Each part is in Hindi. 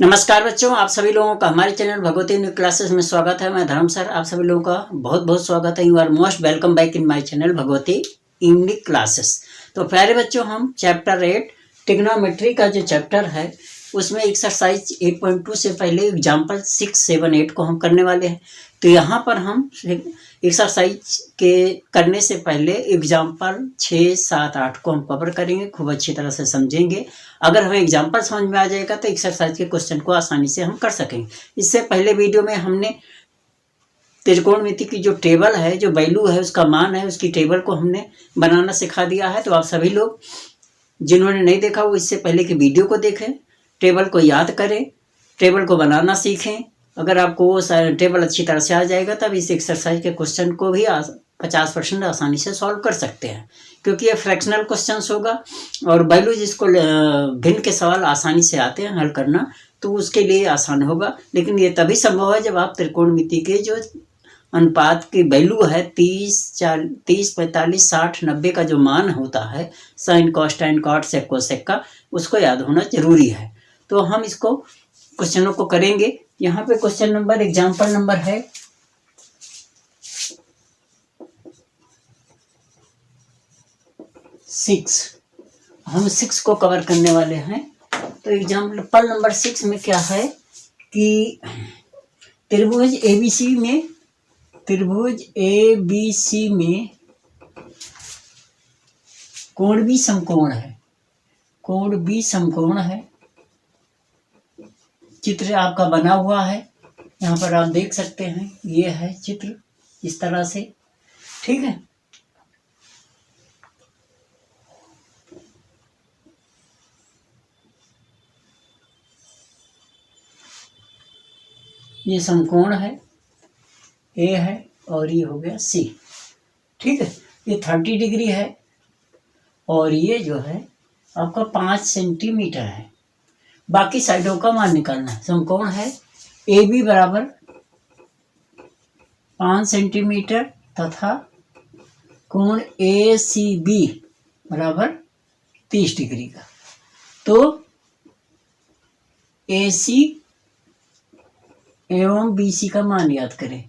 नमस्कार बच्चों, आप सभी लोगों का हमारे चैनल भगवती न्यू क्लासेस में स्वागत है। मैं धर्म सर, आप सभी लोगों का बहुत बहुत स्वागत है। You are most welcome back in my channel Bhagwati new classes. तो प्यारे बच्चों, हम चैप्टर 8 ट्रिग्नोमेट्री का जो चैप्टर है उसमें एक्सरसाइज 8.2 से पहले एग्जाम्पल 6, 7, 8 को हम करने वाले हैं। तो यहाँ पर हम एक्सरसाइज के करने से पहले एग्जाम्पल 6, 7, 8 को हम कवर करेंगे, खूब अच्छी तरह से समझेंगे। अगर हमें एग्जाम्पल समझ में आ जाएगा तो एक्सरसाइज के क्वेश्चन को आसानी से हम कर सकेंगे। इससे पहले वीडियो में हमने त्रिकोणमिति की जो टेबल है, जो वैल्यू है, उसका मान है, उसकी टेबल को हमने बनाना सिखा दिया है। तो आप सभी लोग जिन्होंने नहीं देखा वो इससे पहले की वीडियो को देखें, टेबल को याद करें, टेबल को बनाना सीखें। अगर आपको वो टेबल अच्छी तरह से आ जाएगा तब इस एक्सरसाइज के क्वेश्चन को भी 50% आसानी से सॉल्व कर सकते हैं, क्योंकि ये फ्रैक्शनल क्वेश्चंस होगा और वैल्यू जिसको भिन्न के सवाल आसानी से आते हैं हल करना, तो उसके लिए आसान होगा। लेकिन ये तभी संभव है जब आप त्रिकोणमिति के जो अनुपात की वैल्यू है 30, 45, 60, 90 का जो मान होता है साइन कॉस टाइन कॉट सेक कोसेक का, उसको याद होना जरूरी है। तो हम इसको क्वेश्चनों को करेंगे। यहाँ पे क्वेश्चन नंबर एग्जाम्पल नंबर है 6। हम 6 को कवर करने वाले हैं। तो एग्जाम्पल नंबर 6 में क्या है कि त्रिभुज ABC में कोण भी समकोण है। कोण भी समकोण है। चित्र आपका बना हुआ है, यहाँ पर आप देख सकते हैं। ये है चित्र इस तरह से, ठीक है। ये समकोण है, ए है और ये हो गया सी, ठीक है। ये 30 डिग्री है और ये जो है आपका 5 सेंटीमीटर है। बाकी साइडों का मान निकालना है। समकोण है AB बराबर 5 सेंटीमीटर तथा कोण ACB बराबर 30 डिग्री का। तो AC एवं BC का मान याद करें।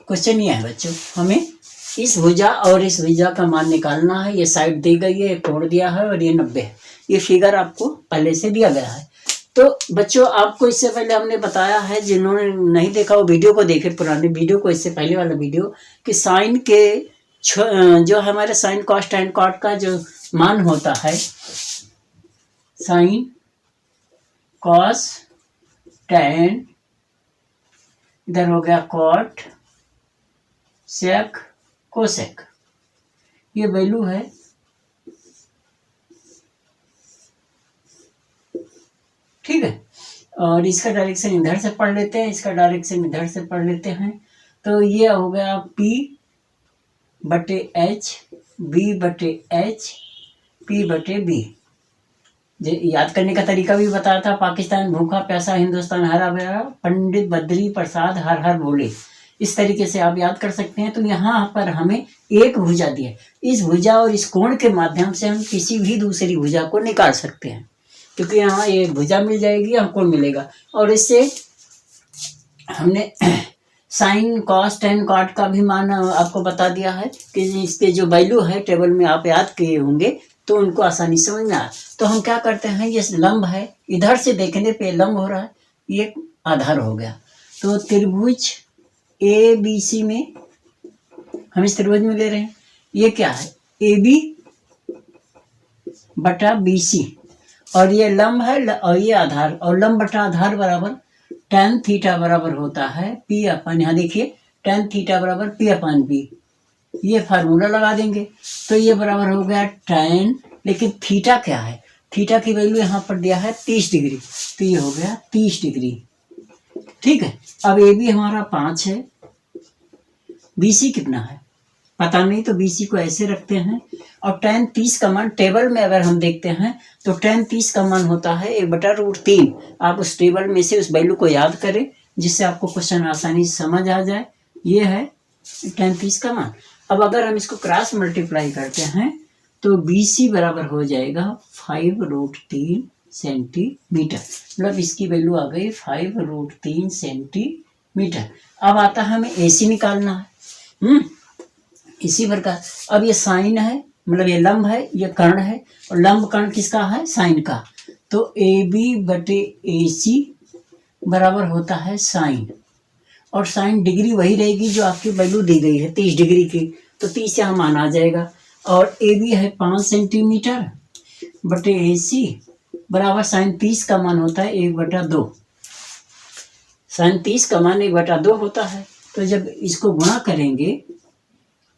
क्वेश्चन ये है बच्चों, हमें इस भुजा और इस भुजा का मान निकालना है। ये साइड दी गई है, कोण दिया है और ये 90 है। ये फिगर आपको पहले से दिया गया है। तो बच्चों, आपको इससे पहले हमने बताया है, जिन्होंने नहीं देखा वो वीडियो को देखे, पुराने वीडियो को, इससे पहले वाला वीडियो, कि साइन के जो हमारे साइन कॉस टाइन कॉट का जो मान होता है, साइन कॉस टैन, इधर हो गया कॉट सेक कोसेक, ये वैल्यू है ठीक है। और इसका डायरेक्शन इधर से पढ़ लेते हैं, इसका डायरेक्शन इधर से पढ़ लेते हैं। तो ये हो गया P/H, B/H, P/B। याद करने का तरीका भी बताया था। पाकिस्तान भूखा प्यासा, हिंदुस्तान हरा भरा, पंडित बद्री प्रसाद हर हर बोले। इस तरीके से आप याद कर सकते हैं। तो यहाँ पर हमें एक भुजा दी है। इस भुजा और इस कोण के माध्यम से हम किसी भी दूसरी भुजा को निकाल सकते हैं, क्योंकि यहाँ ये भुजा मिल जाएगी, यहाँ कोण मिलेगा। और इससे हमने साइन कॉस टेन कॉट का भी मान आपको बता दिया है कि इसके जो वैल्यू है टेबल में आप याद किए होंगे, तो उनको आसानी समझ में आया। तो हम क्या करते हैं, ये लंब है, इधर से देखने पे लंब हो रहा है, ये आधार हो गया। तो त्रिभुज ABC में हम इस त्रिभुज में ले रहे हैं, ये क्या है AB/BC, और ये लंब है और ये आधार, और लंब बटा आधार बराबर tan थीटा बराबर होता है P/, यहाँ देखिए tan थीटा बराबर P/B। ये फार्मूला लगा देंगे तो ये बराबर हो गया tan, लेकिन थीटा क्या है, थीटा की वैल्यू यहाँ पर दिया है 30 डिग्री, तो ये हो गया 30 डिग्री, ठीक है। अब AB हमारा 5 है, BC कितना है पता नहीं, तो BC को ऐसे रखते हैं। और tan 30 का मान टेबल में अगर हम देखते हैं तो tan 30 का मान होता है 1/√3। आप उस टेबल में से उस वैल्यू को याद करें, जिससे आपको क्वेश्चन आसानी से समझ आ जाए। ये है tan 30 का मान। अब अगर हम इसको क्रॉस मल्टीप्लाई करते हैं तो BC बराबर हो जाएगा 5√3 सेंटीमीटर। मतलब इसकी वैल्यू आ गई 5√3 सेंटीमीटर। अब आता है हमें AC निकालना है। इसी प्रकार अब ये साइन है, मतलब ये लंब है, ये कर्ण है, और लंब कर्ण किसका है? साइन का। तो AB/AC बराबर होता है साइन, और साइन डिग्री वही रहेगी जो आपकी वैल्यू दी गई है 30 डिग्री की, तो 30 यहाँ मान आ जाएगा। और AB है 5 सेंटीमीटर बटे AC बराबर साइन 30 का मान होता है 1/2। साइन 30 का मान 1/2 होता है। तो जब इसको गुणा करेंगे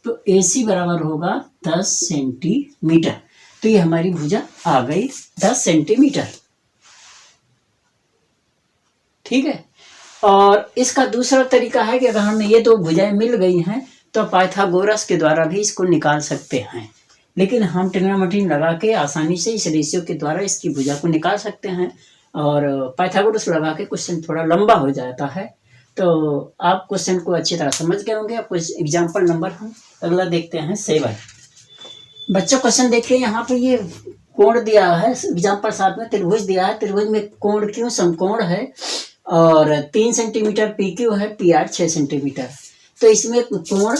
तो AC बराबर होगा 10 सेंटीमीटर। तो ये हमारी भुजा आ गई 10 सेंटीमीटर। ठीक है। और इसका दूसरा तरीका है कि अगर हमें ये दो भुजाएं मिल गई हैं तो पाइथागोरस के द्वारा भी इसको निकाल सकते हैं, लेकिन हम ट्रिग्नोमेट्री लगा के आसानी से इस रेशियो के द्वारा इसकी भुजा को निकाल सकते हैं। और पाइथागोरस लगा के क्वेश्चन थोड़ा लंबा हो जाता है। तो आप क्वेश्चन को अच्छी तरह समझ गए होंगे। अब कुछ एग्जाम्पल नंबर हम अगला देखते हैं 7। बच्चों क्वेश्चन देखिए, यहाँ पे ये कोण दिया है, एग्जाम्पल 7 में त्रिभुज दिया है। त्रिभुज में कोण क्यों समकोण है, और 3 सेंटीमीटर PQ है, PR 6 सेंटीमीटर। तो इसमें कोण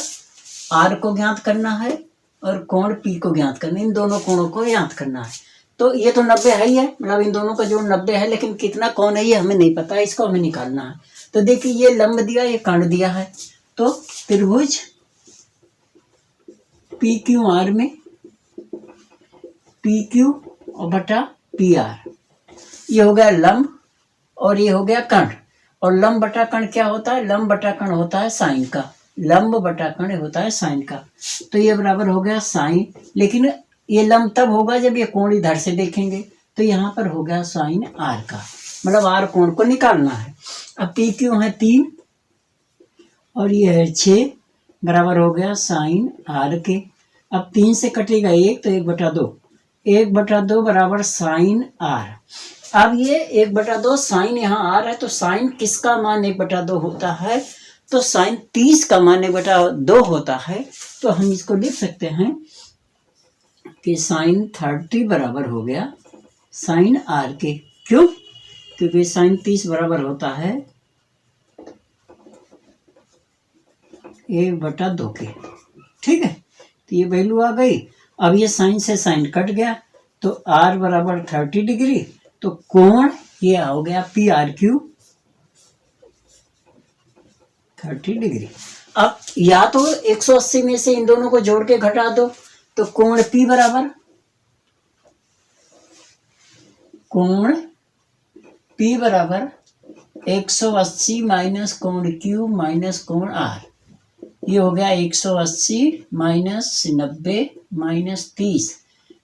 R को ज्ञात करना है और कोण P को ज्ञात करना है, इन दोनों कोणों को ज्ञात करना है। तो ये तो 90 है ही है, मतलब इन दोनों का जोड़ 90 है, लेकिन कितना कोण है ये हमें नहीं पता है, इसको हमें निकालना है। तो देखिए ये लंब दिया, ये कर्ण दिया है। तो त्रिभुज PQR में PQ और बटा PR, ये हो गया लंब और ये हो गया कर्ण। और लंब बटा कर्ण क्या होता है? लंब बटा कर्ण होता है साइन का। लंब बटा कर्ण होता है साइन का। तो ये बराबर हो गया साइन, लेकिन ये लंब तब होगा जब ये कोण इधर से देखेंगे। तो यहाँ पर हो गया साइन R का, मतलब R कोण को निकालना है। अब PQ है 3 और ये है 6, बराबर हो गया साइन R के। अब 3 से कटेगा 1 तो 1/2, 1/2 बराबर साइन R। अब ये 1/2 साइन यहाँ R है, तो साइन किसका मान 1/2 होता है? तो साइन 30 का मान 1/2 होता है। तो हम इसको लिख सकते हैं कि साइन 30 बराबर हो गया साइन R के। क्यों? क्योंकि साइन 30 बराबर होता है 1/2 के। ठीक है, तो ये वैल्यू आ गई। अब ये साइन से साइन कट गया, तो R बराबर 30 डिग्री। तो कोण ये हो गया PRQ 30 डिग्री। अब या तो 180 में से इन दोनों को जोड़ के घटा दो, तो कोण P बराबर, कोण P बराबर 180 माइनस कोण Q माइनस कोण R। ये हो गया 180 माइनस 90 माइनस 30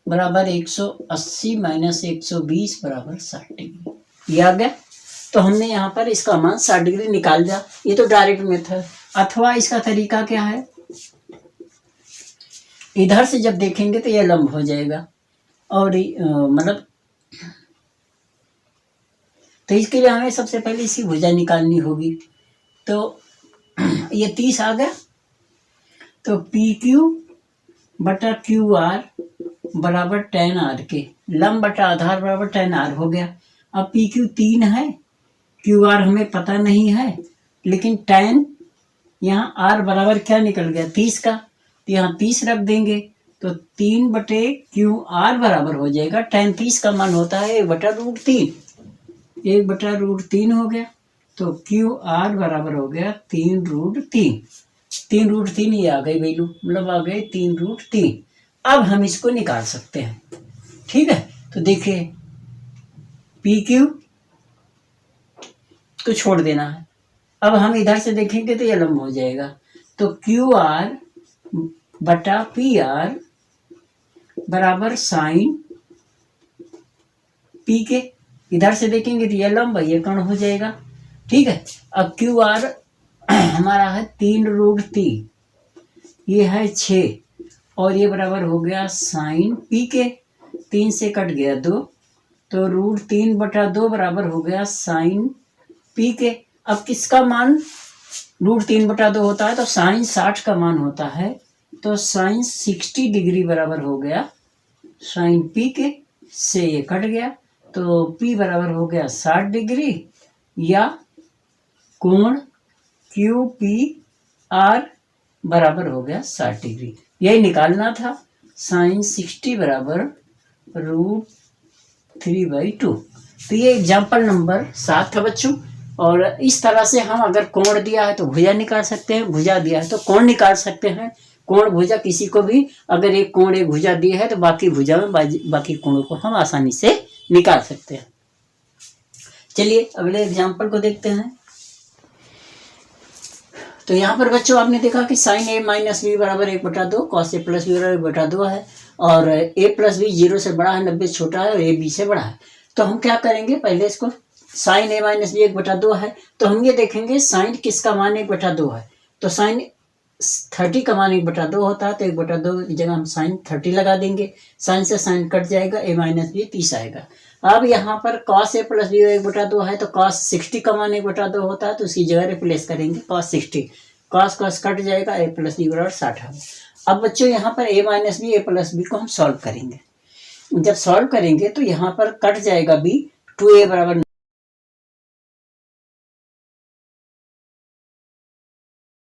बराबर 180 माइनस 120 बराबर 60 डिग्री। ये आ गया। तो हमने यहाँ पर इसका मान 60 डिग्री निकाल दिया। ये तो डायरेक्ट मेथड। अथवा इसका तरीका क्या है, इधर से जब देखेंगे तो ये लंब हो जाएगा, और मतलब तो इसके लिए हमें सबसे पहले इसकी भुजा निकालनी होगी। तो ये 30 आ गया, तो PQ बटा QR बराबर tan R के। लंब बटा आधार बराबर tan R हो गया। अब PQ 3 है, QR हमें पता नहीं है, लेकिन tan यहाँ R बराबर क्या निकल गया 30 का, तो यहाँ 30 रख देंगे। तो 3/QR बराबर हो जाएगा, tan 30 का मान होता है 1/√3, 1/√3 हो गया। तो QR बराबर हो गया 3√3, 3√3 ये आ गई वैल्यू, मतलब आ गए 3√3। अब हम इसको निकाल सकते हैं। ठीक है, तो देखिए PQ को छोड़ देना है। अब हम इधर से देखेंगे तो ये लंब हो जाएगा। तो QR बटा PR बराबर साइन P के। इधर से देखेंगे तो ये लंब, ये कर्ण हो जाएगा। ठीक है, अब QR हमारा है 3√3, ये है 6, और ये बराबर हो गया साइन P के। 3 से कट गया 2, तो √3/2 बराबर हो गया साइन P के। अब किसका मान √3/2 होता है? तो साइन 60 का मान होता है, तो साइन 60 डिग्री बराबर हो गया साइन पी के से ये कट गया, तो पी बराबर हो गया 60 डिग्री, या कोण क्यू पी आर बराबर हो गया 60 डिग्री। यही निकालना था। साइन 60 बराबर √3/2। तो ये एग्जाम्पल नंबर 7 था बच्चों। और इस तरह से हम अगर कोण दिया है तो भुजा निकाल सकते हैं, भुजा दिया है तो कोण निकाल सकते हैं। कोण भुजा किसी को भी अगर एक कोण एक भुजा दी है तो बाकी भुजा में बाकी कोणों को हम आसानी से निकाल सकते हैं। चलिए अगले एग्जाम्पल को देखते हैं। तो यहाँ पर बच्चों आपने देखा कि साइन a माइनस बी बराबर 1/2, कॉस a प्लस बी बराबर 1/2 है, और a प्लस बी 0 से बड़ा है, 90 से छोटा है, और a b से बड़ा है। तो हम क्या करेंगे, पहले इसको साइन a माइनस बी 1/2 है, तो हम ये देखेंगे साइन किसका मान 1/2 है। तो साइन 30 का मान 1/2 होता है, तो 1/2 की जगह हम साइन 30 लगा देंगे। साइन से साइन कट जाएगा, a माइनस बी 30 आएगा। अब यहाँ पर कॉस a प्लस बी 1/2 है, तो कॉस 60 का मान 1/2 होता है, तो उसकी जगह रिप्लेस करेंगे कॉस 60। कॉस कॉस कट जाएगा, a प्लस बी बराबर 60 है। अब बच्चों यहाँ पर a minus B a plus B को हम सॉल्व करेंगे। जब सॉल्व करेंगे तो यहाँ पर कट जाएगा b, 2a बराबर